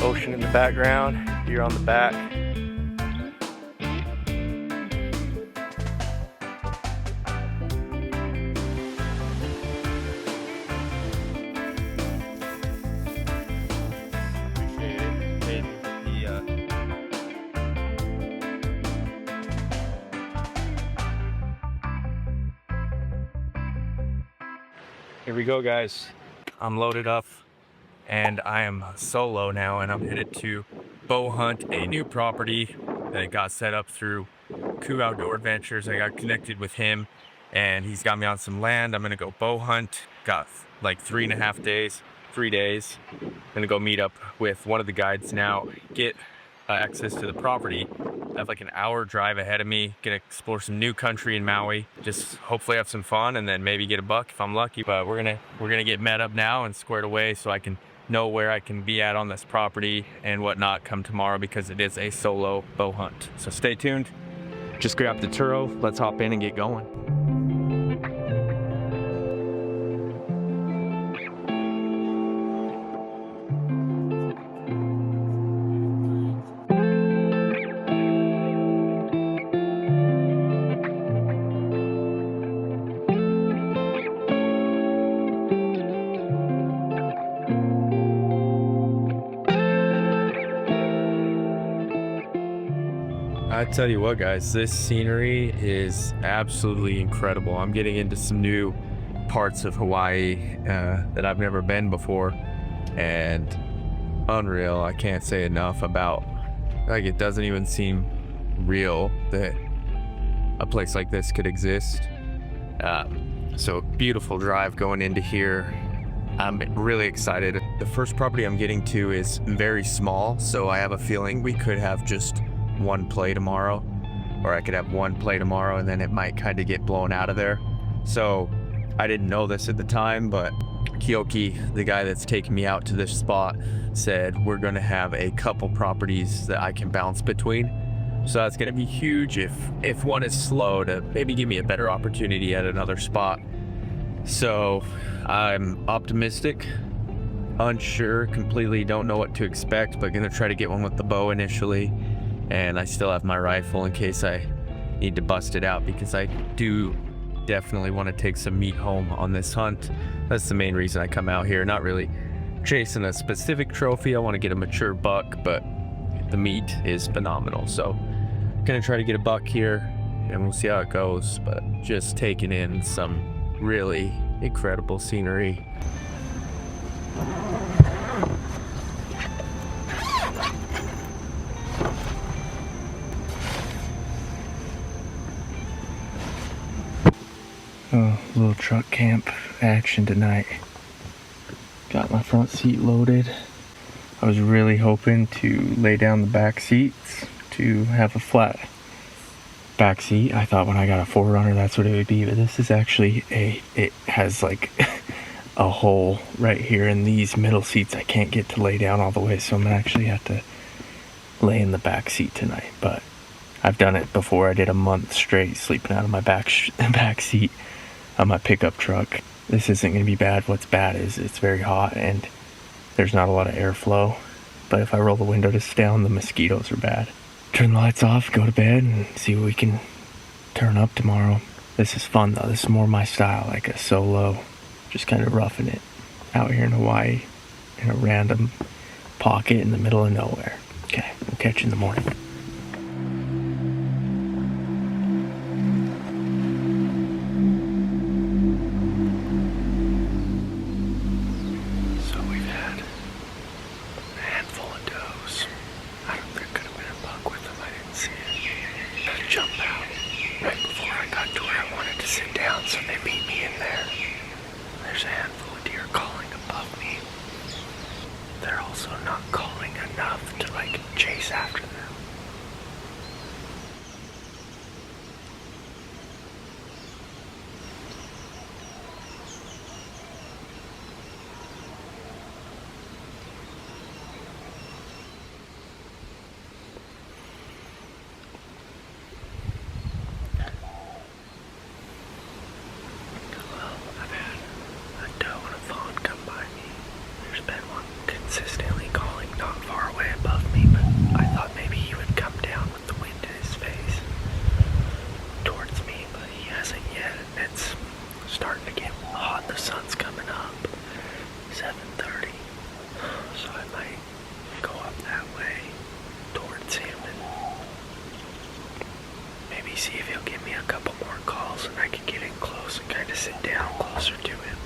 Ocean in the background, deer on the back. Here we go, guys. I'm loaded up and I am solo now, and I'm headed to bow hunt a new property that got set up through Coup Outdoor Adventures. I got connected with him and he's got me on some land. I'm gonna go bow hunt. Got like 3.5 days, 3 days. Gonna go meet up with one of the guides now, get access to the property. I have like an hour drive ahead of me. Gonna explore some new country in Maui. Just hopefully have some fun and then maybe get a buck if I'm lucky. But we're gonna get met up now and squared away so I can know where I can be at on this property and whatnot come tomorrow, because it is a solo bow hunt. So stay tuned. Just grab the Turo. Let's hop in and get going. I tell you what, guys, this scenery is absolutely incredible. I'm getting into some new parts of Hawaii that I've never been before, and unreal. I can't say enough about, like, it doesn't even seem real that a place like this could exist. So beautiful drive going into here. I'm really excited. The first property I'm getting to is very small, so I have a feeling we could have just one play tomorrow, or I could have one play tomorrow and then it might kind of get blown out of there. So I didn't know this at the time, but Kyoki, the guy that's taking me out to this spot, said we're gonna have a couple properties that I can bounce between. So that's gonna be huge if one is slow, to maybe give me a better opportunity at another spot. So I'm optimistic, unsure, completely don't know what to expect, but gonna try to get one with the bow initially. And I still have my rifle in case I need to bust it out, because I do definitely want to take some meat home on this hunt. That's the main reason I come out here. Not really chasing a specific trophy. I want to get a mature buck, but the meat is phenomenal. So gonna try to get a buck here and we'll see how it goes, but just taking in some really incredible scenery. Oh, little truck camp action tonight. Got my front seat loaded. I was really hoping to lay down the back seats to have a flat back seat. I thought when I got a 4Runner that's what it would be, but this is actually it has like a hole right here in these middle seats. I can't get to lay down all the way, so I'm gonna actually have to lay in the back seat tonight. But I've done it before. I did a month straight sleeping out of my back seat on my pickup truck. This isn't going to be bad. What's bad is it's very hot and there's not a lot of airflow. But if I roll the window just down, the mosquitoes are bad. Turn the lights off, go to bed, and see what we can turn up tomorrow. This is fun though. This is more my style, like a solo, just kind of roughing it out here in Hawaii in a random pocket in the middle of nowhere. Okay, we'll catch you in the morning. consistently calling not far away. sit down closer to him.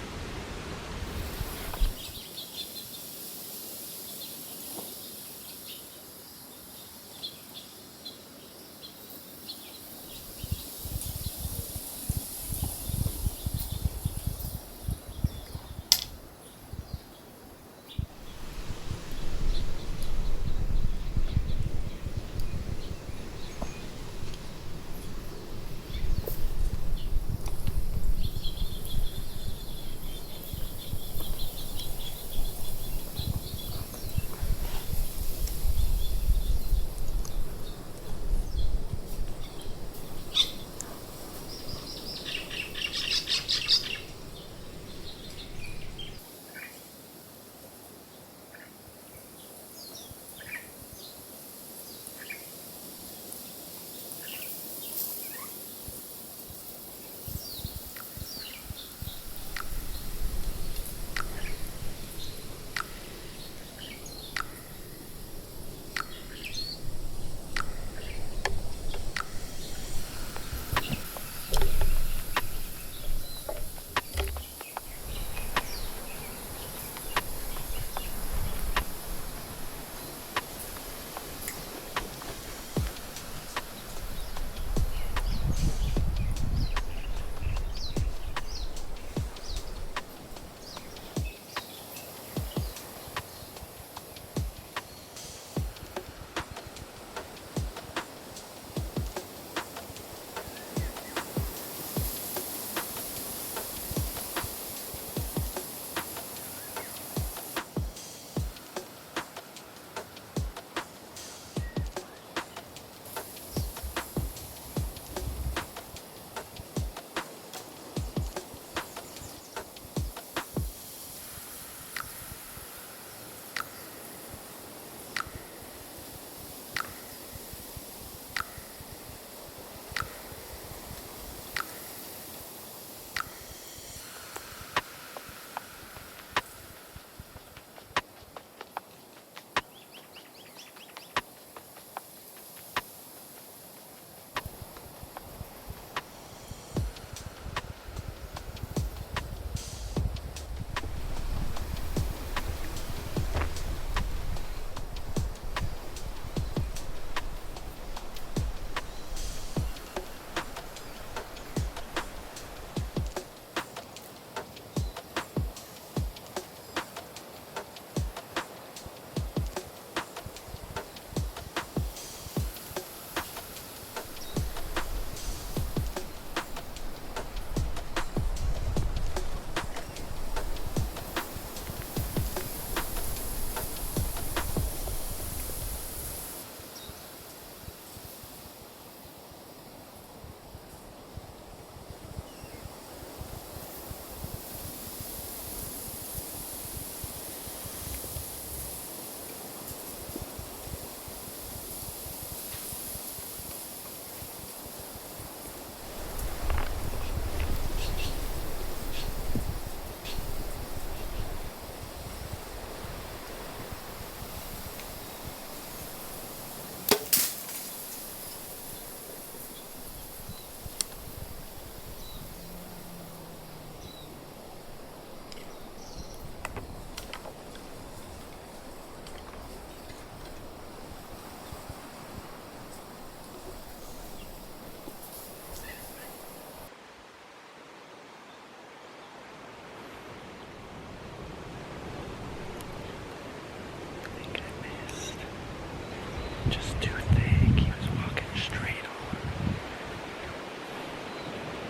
Just too thick. He was walking straight on.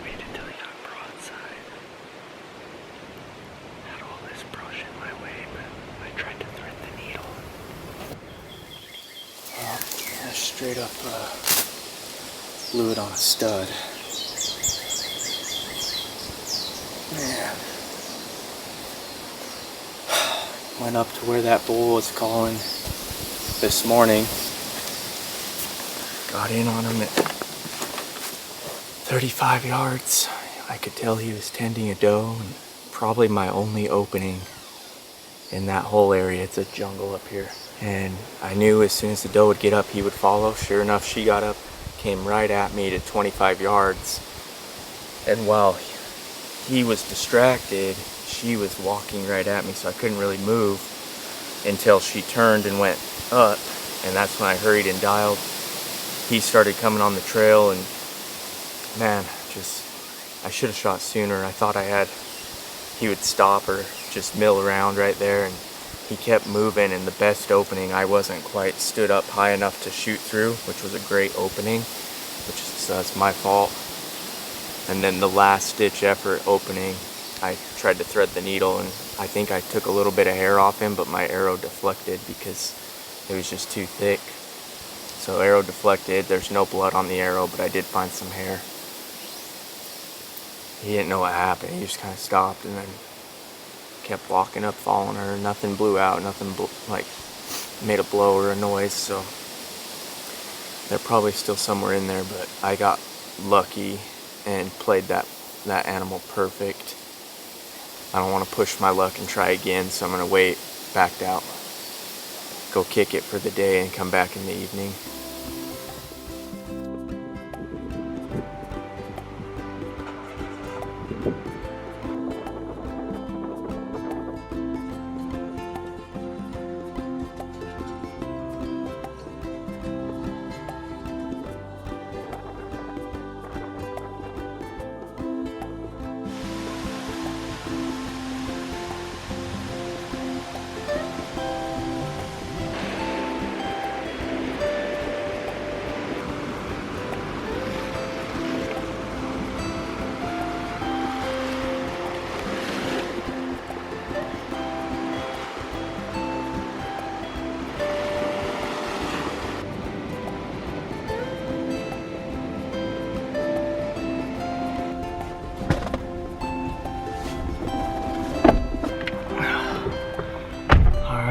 Waited till he got broadside. Had all this brush in my way, but I tried to thread the needle. Yeah, straight up blew it on a stud. Man. Went up to where that bull was calling this morning. Got in on him at 35 yards. I could tell he was tending a doe, and probably my only opening in that whole area. It's a jungle up here. And I knew as soon as the doe would get up, he would follow. Sure enough, she got up, came right at me to 25 yards. And while he was distracted. She was walking right at me, so I couldn't really move until she turned and went up, and that's when I hurried and dialed. He started coming on the trail, and man, I should have shot sooner. I thought he would stop or just mill around right there, and he kept moving. And the best opening, I wasn't quite stood up high enough to shoot through, which was a great opening, so that's my fault. And then the last ditch effort opening, I tried to thread the needle, and I think I took a little bit of hair off him, but my arrow deflected because it was just too thick. So arrow deflected, there's no blood on the arrow, but I did find some hair. He didn't know what happened. He just kind of stopped and then kept walking up, following her. Nothing blew out, nothing made a blow or a noise, so they're probably still somewhere in there, but I got lucky and played that animal perfect. I don't want to push my luck and try again, so I'm going to wait, backed out, go kick it for the day and come back in the evening.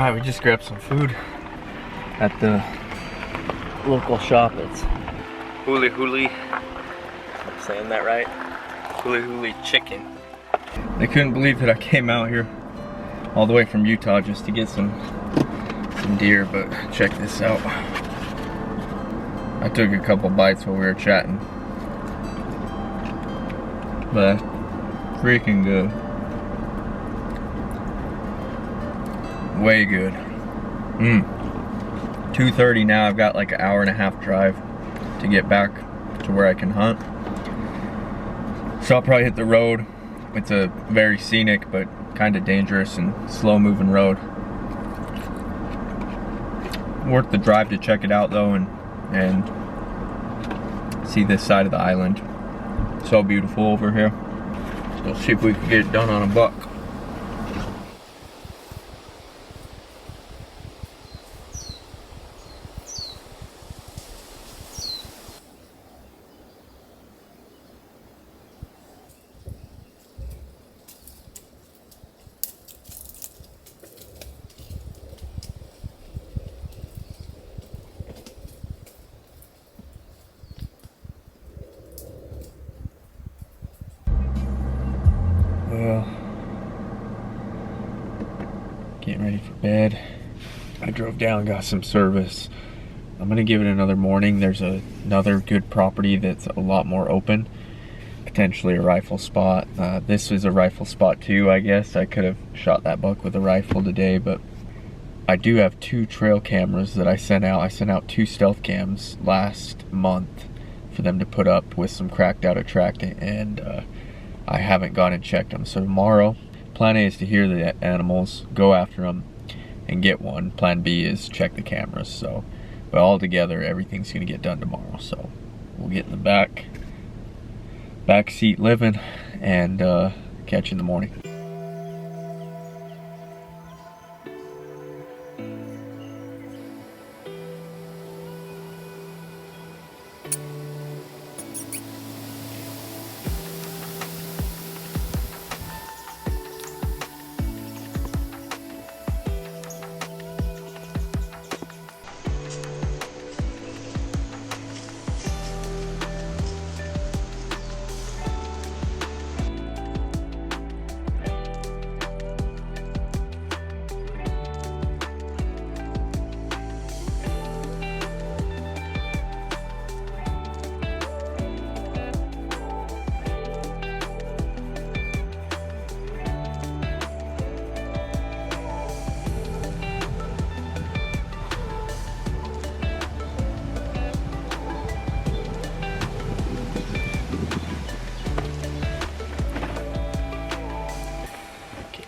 Alright, we just grabbed some food at the local shop. It's Huli Huli. I'm saying that right? Huli Huli chicken. I couldn't believe that I came out here all the way from Utah just to get some deer, but check this out. I took a couple bites while we were chatting, but freaking good. Way good. 2:30 now. I've got like an hour and a half drive to get back to where I can hunt. So I'll probably hit the road. It's a very scenic but kind of dangerous and slow moving road. Worth the drive to check it out though, and see this side of the island. So beautiful over here. So we'll see if we can get it done on a buck. Well, getting ready for bed. I drove down, got some service. I'm gonna give it another morning. There's another good property that's a lot more open, potentially a rifle spot. This is a rifle spot too, I guess. I could have shot that buck with a rifle today, but I do have 2 trail cameras that I sent out. I sent out 2 stealth cams last month for them to put up with some cracked out attractant, and I haven't gone and checked them. So tomorrow, plan A is to hear the animals, go after them, and get one. Plan B is check the cameras. So, but all together, everything's gonna get done tomorrow. So we'll get in the back seat living, and catch you in the morning.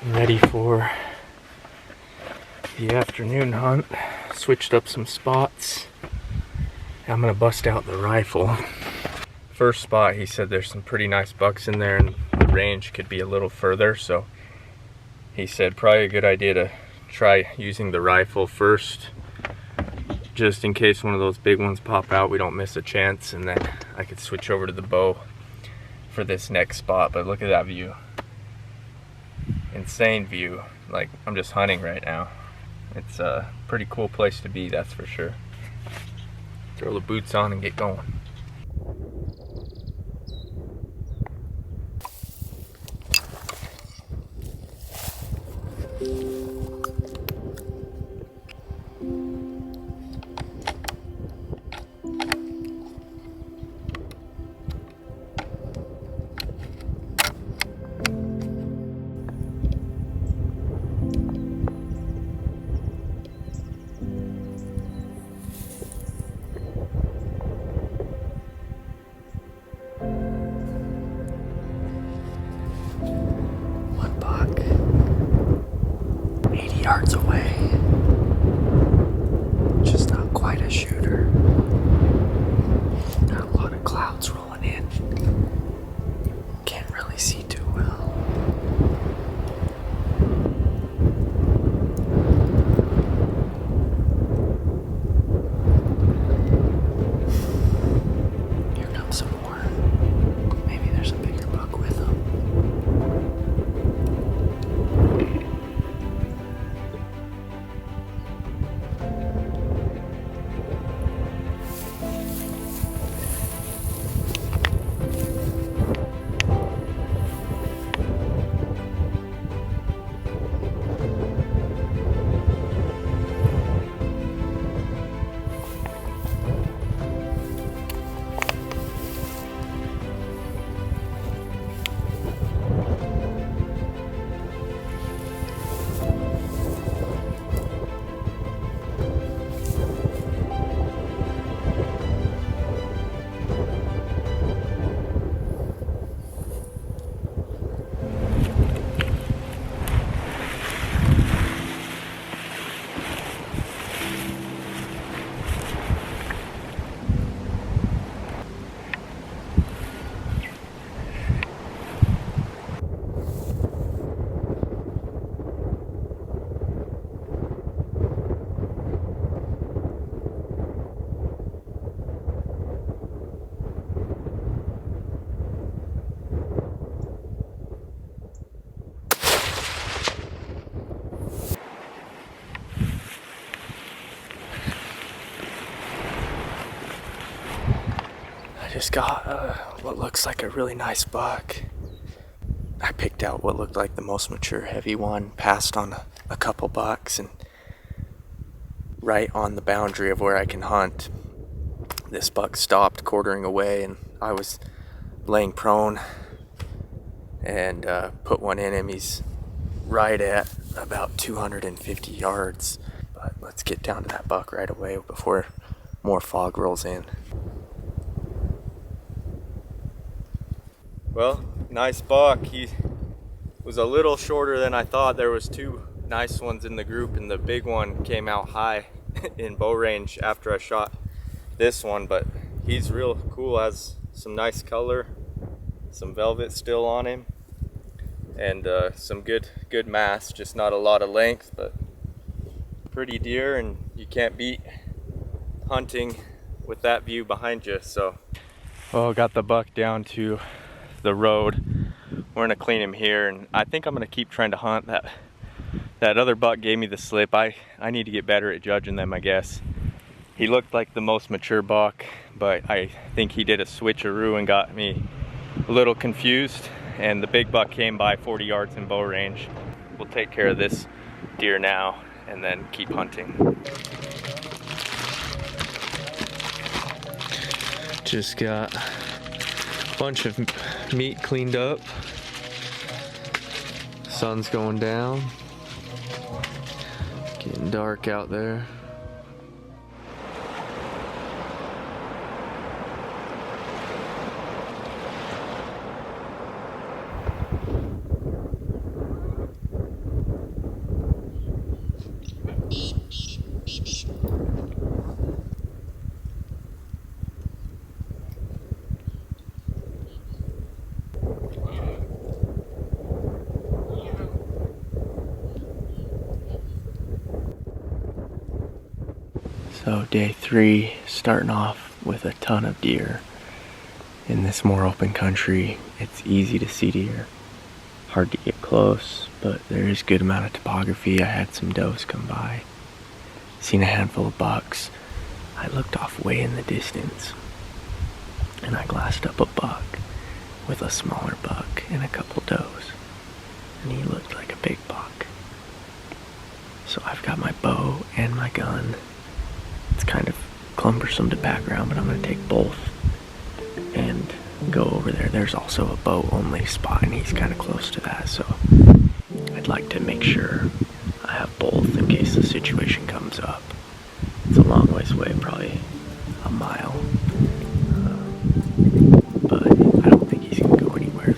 I'm ready for the afternoon hunt. Switched up some spots. I'm gonna bust out the rifle. First spot, he said there's some pretty nice bucks in there and the range could be a little further, so he said probably a good idea to try using the rifle first, just in case one of those big ones pop out, we don't miss a chance, and then I could switch over to the bow for this next spot. But look at that view. Insane view. Like, I'm just hunting right now. It's a pretty cool place to be, that's for sure. Throw the boots on and get going. One buck, 80 yards away. Just not quite a shooter. Got a lot of clouds rolling in. Can't really see too well. Here comes some more. Maybe there's a bigger buck with them. Just got what looks like a really nice buck. I picked out what looked like the most mature heavy one, passed on a couple bucks, and right on the boundary of where I can hunt, this buck stopped quartering away, and I was laying prone and put one in him. He's right at about 250 yards. But let's get down to that buck right away before more fog rolls in. Well, nice buck. He was a little shorter than I thought. There was two nice ones in the group, and the big one came out high in bow range after I shot this one, but he's real cool, has some nice color, some velvet still on him, and some good mass, just not a lot of length, but pretty deer, and you can't beat hunting with that view behind you. So, well, got the buck down to the road. We're gonna clean him here, and I think I'm gonna keep trying to hunt. That other buck gave me the slip. I need to get better at judging them, I guess. He looked like the most mature buck, but I think he did a switcheroo and got me a little confused, and the big buck came by 40 yards in bow range. We'll take care of this deer now and then keep hunting. Just got a bunch of meat cleaned up. Sun's going down. Getting dark out there. So day 3, starting off with a ton of deer. In this more open country, it's easy to see deer. Hard to get close, but there is a good amount of topography. I had some does come by. Seen a handful of bucks. I looked off way in the distance, and I glassed up a buck with a smaller buck and a couple does. And he looked like a big buck. So I've got my bow and my gun. It's kind of cumbersome to background, but I'm going to take both and go over there. There's also a bow only spot, and he's kind of close to that, so I'd like to make sure I have both in case the situation comes up. It's a long ways away, probably a mile, but I don't think he's going to go anywhere.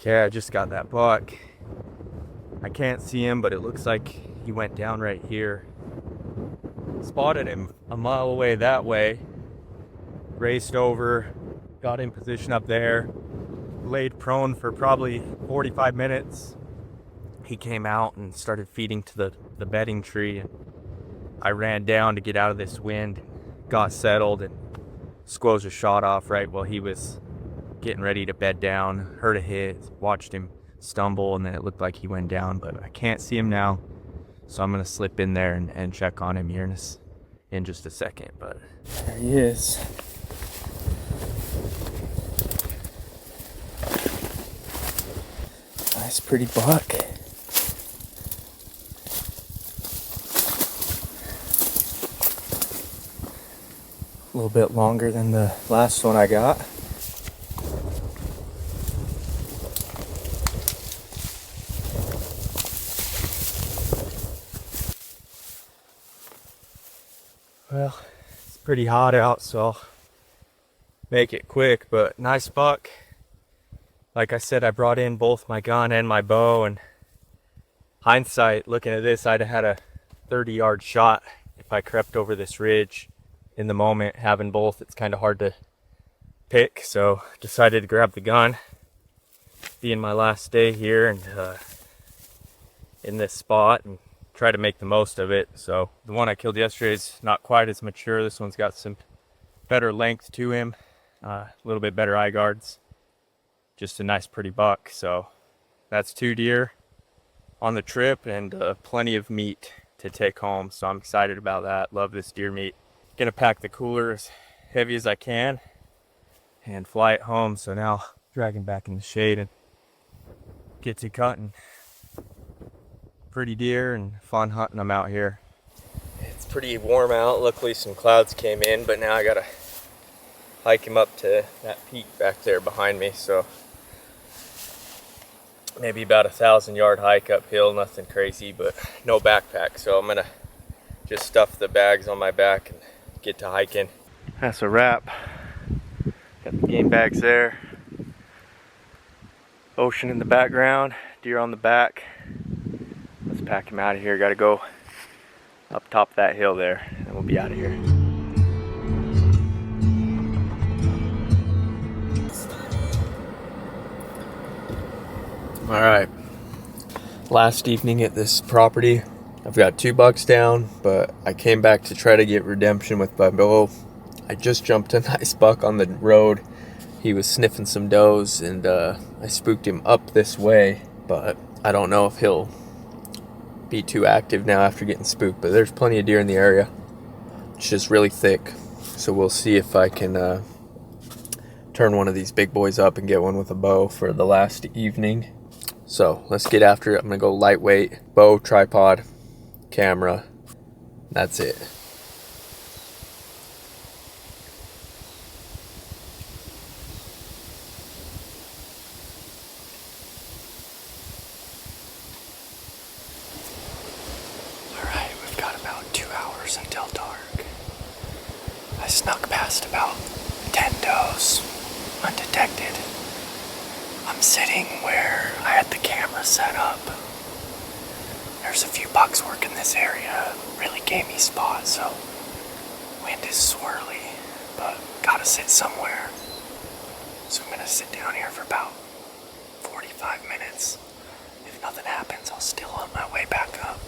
Okay, I just got that buck. I can't see him, but it looks like he went down right here. Spotted him a mile away that way. Raced over, got in position up there, laid prone for probably 45 minutes. He came out and started feeding to the bedding tree. I ran down to get out of this wind, got settled, and squoze a shot off right while he was getting ready to bed down. Heard a hit, watched him stumble, and then it looked like he went down, but I can't see him now, so I'm gonna slip in there and check on him here in just a second. But There he is. Nice pretty buck. A little bit longer than the last one I got. well, it's pretty hot out, so I'll make it quick, but nice buck. Like I said, I brought in both my gun and my bow, and hindsight, looking at this, I'd have had a 30-yard shot if I crept over this ridge. In the moment, having both, it's kind of hard to pick, so decided to grab the gun. Being my last day here and in this spot, and try to make the most of it. So the one I killed yesterday is not quite as mature. This one's got some better length to him, a little bit better eye guards. Just a nice pretty buck. So that's 2 deer on the trip, and plenty of meat to take home, so I'm excited about that. Love this deer meat. Gonna pack the cooler as heavy as I can and fly it home. So now dragging back in the shade and get to cutting. Pretty deer and fun hunting them out here. It's pretty warm out. Luckily some clouds came in, but now I gotta hike him up to that peak back there behind me. So maybe about 1,000-yard hike uphill, nothing crazy, but no backpack. So I'm gonna just stuff the bags on my back and get to hiking. That's a wrap. Got the game bags there. Ocean in the background, deer on the back. Let's pack him out of here. Gotta go up top of that hill there, and we'll be out of here. All right, last evening at this property. I've got 2 bucks down, but I came back to try to get redemption with my bow. I just jumped a nice buck on the road. he was sniffing some does, and I spooked him up this way, but I don't know if he'll be too active now after getting spooked. But there's plenty of deer in the area. It's just really thick, so we'll see if I can turn one of these big boys up and get one with a bow for the last evening. So let's get after it. I'm gonna go lightweight, bow, tripod, camera. That's it. Alright, we've got about 2 hours until dark. I snuck past about 10 does undetected. I'm sitting where I had the camera set up. There's a few bucks working this area, really gamey spot, so wind is swirly, but gotta sit somewhere. So I'm gonna sit down here for about 45 minutes. If nothing happens, I'll still on my way back up.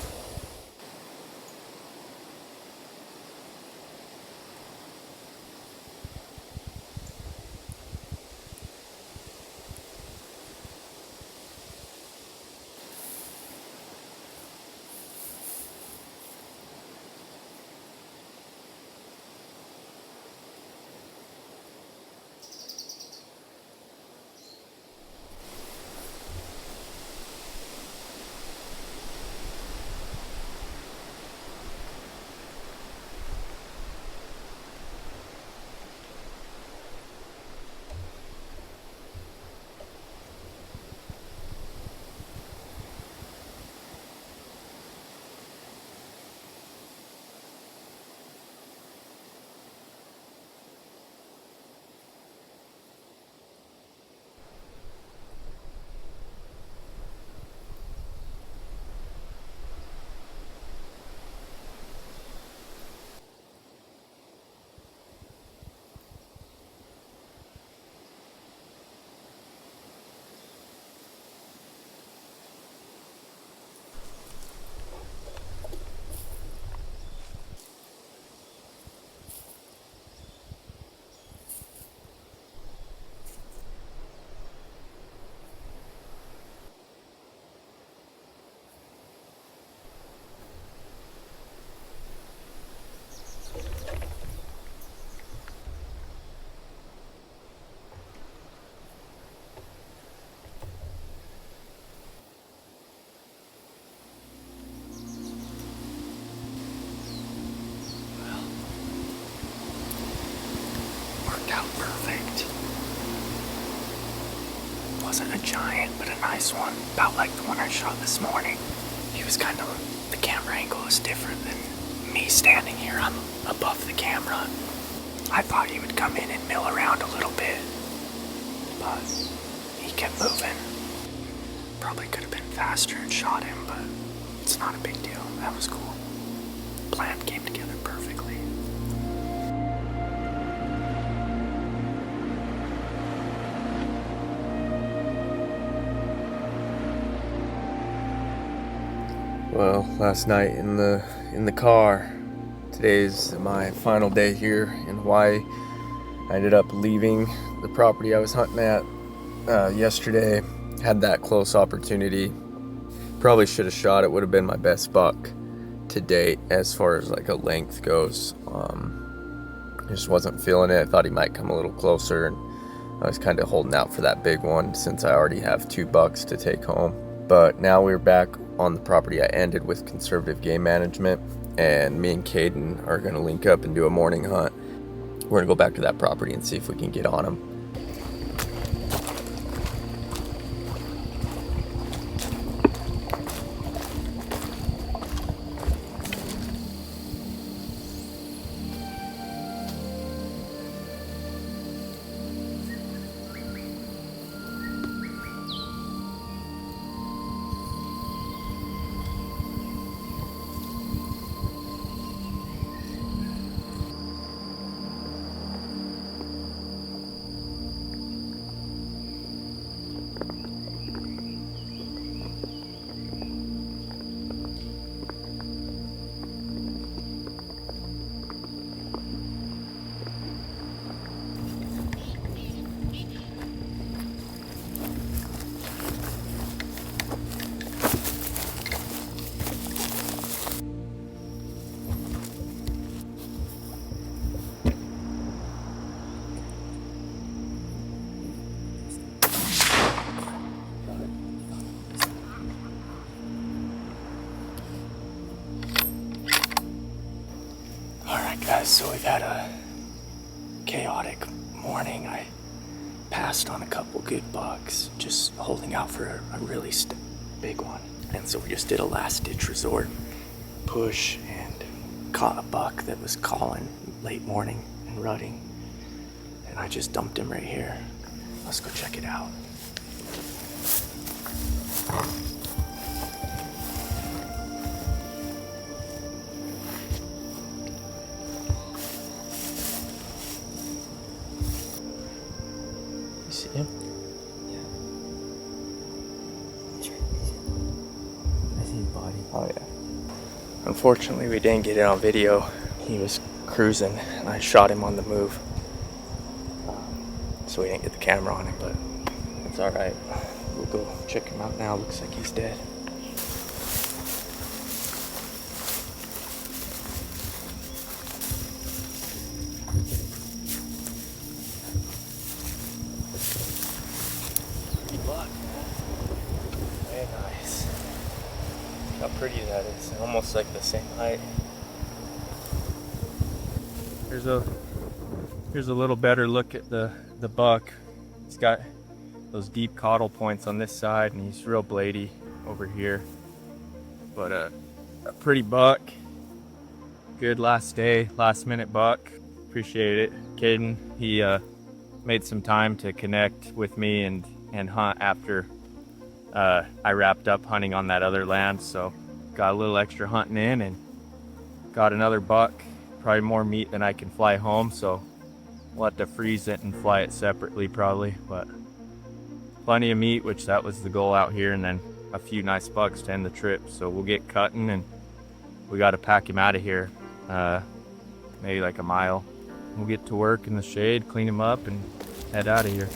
Out perfect. Wasn't a giant, but a nice one, about like the one I shot this morning. He was kind of, the camera angle is different than me standing here. I'm above the camera. I thought he would come in and mill around a little bit, but he kept moving. Probably could have been faster and shot him, but it's not a big deal. That was cool. Plan came together perfectly. Well, last night in the car. Today's my final day here in Hawaii. I ended up leaving the property I was hunting at yesterday. Had that close opportunity. Probably should have shot it. Would have been my best buck to date as far as like a length goes. Just wasn't feeling it. I thought he might come a little closer, and I was kind of holding out for that big one since I already have 2 bucks to take home. But now we're back on the property I ended with conservative game management, and me and Caden are going to link up and do a morning hunt. We're going to go back to that property and see if we can get on him. guys, so we've had a chaotic morning. I passed on a couple good bucks, just holding out for a really big one. And so we just did a last ditch resort push and caught a buck that was calling late morning and rutting. And I just dumped him right here. Let's go check it out. You see him? Yeah. I see his body. Oh yeah. Unfortunately, we didn't get it on video. He was cruising and I shot him on the move. So we didn't get the camera on him, but it's all right. We'll go check him out now. Looks like he's dead. Good luck. Very nice. How pretty that is. Almost like the same height. Here's a little better look at the buck. He's got those deep caudal points on this side, and he's real blady over here. But a pretty buck. Good last minute buck. Appreciate it. Caden, he made some time to connect with me and hunt after I wrapped up hunting on that other land. So got a little extra hunting in and got another buck. Probably more meat than I can fly home, so we'll have to freeze it and fly it separately probably, but plenty of meat, which that was the goal out here, and then a few nice bucks to end the trip. So we'll get cutting and we got to pack him out of here, maybe like a mile. We'll get to work in the shade, clean him up, and head out of here.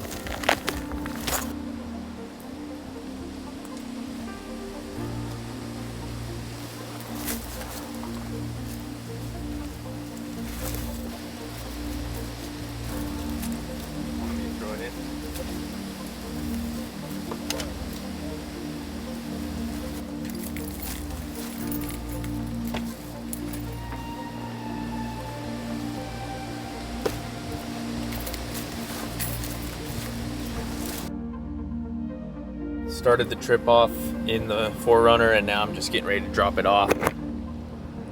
Started the trip off in the 4Runner, and now I'm just getting ready to drop it off.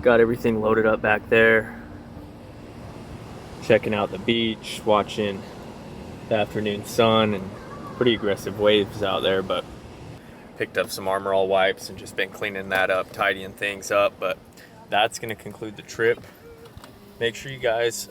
Got everything loaded up back there. Checking out the beach, watching the afternoon sun, and pretty aggressive waves out there, but picked up some Armor All wipes and just been cleaning that up, tidying things up. But that's going to conclude the trip. Make sure you guys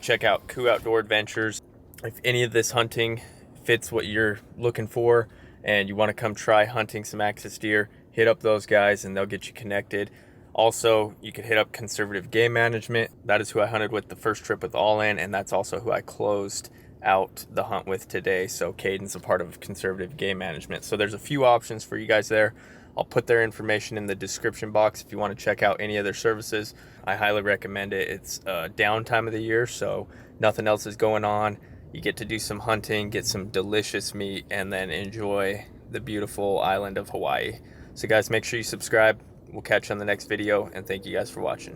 check out Coup Outdoor Adventures. If any of this hunting fits what you're looking for and you want to come try hunting some axis deer, hit up those guys and they'll get you connected. Also, you could hit up Conservative Game Management. That is who I hunted with the first trip with All In, and that's also who I closed out the hunt with today. So Caden's a part of Conservative Game Management. So there's a few options for you guys there. I'll put their information in the description box if you want to check out any of their services. I highly recommend it. It's downtime of the year, so nothing else is going on. You get to do some hunting, get some delicious meat, and then enjoy the beautiful island of Hawaii. So guys, make sure you subscribe. We'll catch you on the next video, and thank you guys for watching.